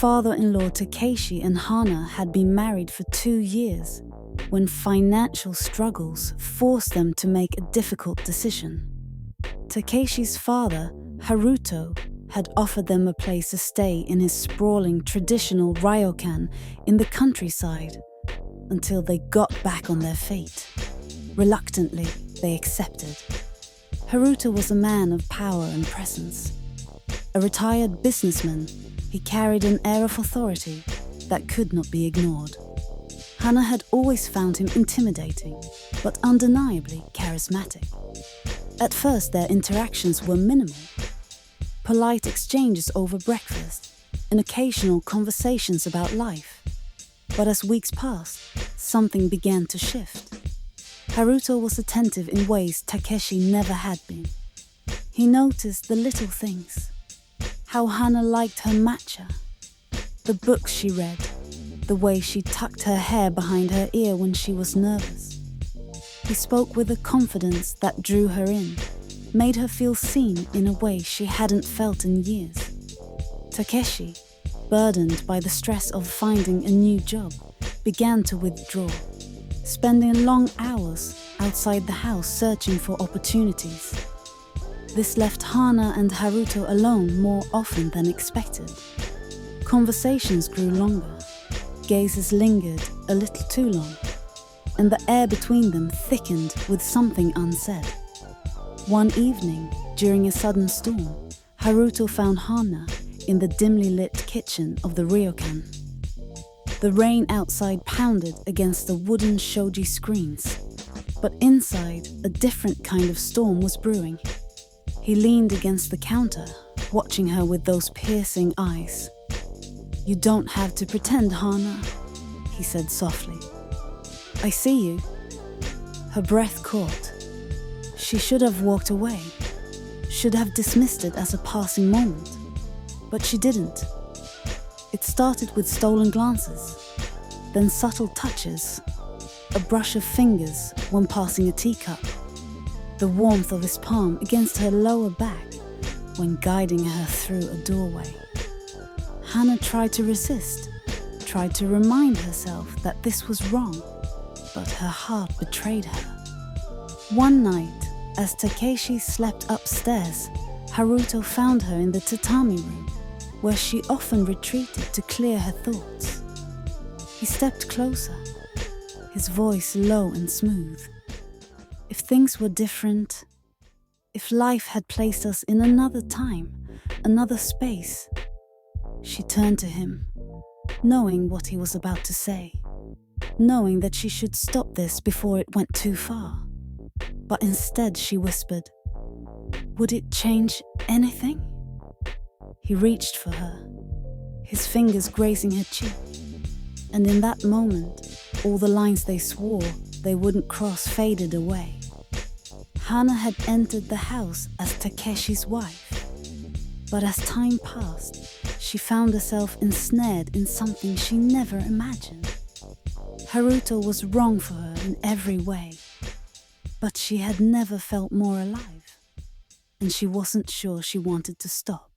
father-in-law Takeshi and Hana had been married for 2 years when financial struggles forced them to make a difficult decision. Takeshi's father, Haruto, had offered them a place to stay in his sprawling traditional ryokan in the countryside until they got back on their fate. Reluctantly, they accepted. Haruto was a man of power and presence. A retired businessman, he carried an air of authority that could not be ignored. Hana had always found him intimidating, but undeniably charismatic. At first, their interactions were minimal. Polite exchanges over breakfast and occasional conversations about life. But as weeks passed, something began to shift. Haruto was attentive in ways Takeshi never had been. He noticed the little things. How Hana liked her matcha, the books she read, the way she tucked her hair behind her ear when she was nervous. He spoke with a confidence that drew her in, made her feel seen in a way she hadn't felt in years. Takeshi, burdened by the stress of finding a new job, began to withdraw, spending long hours outside the house searching for opportunities. This left Hana and Haruto alone more often than expected. Conversations grew longer, gazes lingered a little too long, and the air between them thickened with something unsaid. One evening, during a sudden storm, Haruto found Hana in the dimly lit kitchen of the ryokan. The rain outside pounded against the wooden shoji screens, but inside a different kind of storm was brewing. He leaned against the counter, watching her with those piercing eyes. "You don't have to pretend, Hana," he said softly. "I see you." Her breath caught. She should have walked away, should have dismissed it as a passing moment, but she didn't. It started with stolen glances, then subtle touches, a brush of fingers when passing a teacup, the warmth of his palm against her lower back when guiding her through a doorway. Hana tried to resist, tried to remind herself that this was wrong, but her heart betrayed her. One night, as Takeshi slept upstairs, Haruto found her in the tatami room, where she often retreated to clear her thoughts. He stepped closer, his voice low and smooth. "If things were different, if life had placed us in another time, another space..." She turned to him, knowing what he was about to say, knowing that she should stop this before it went too far. But instead she whispered, "Would it change anything?" He reached for her, his fingers grazing her cheek, and in that moment, all the lines they swore they wouldn't cross faded away. Hana had entered the house as Takeshi's wife, but as time passed, she found herself ensnared in something she never imagined. Haruto was wrong for her in every way, but she had never felt more alive, and she wasn't sure she wanted to stop.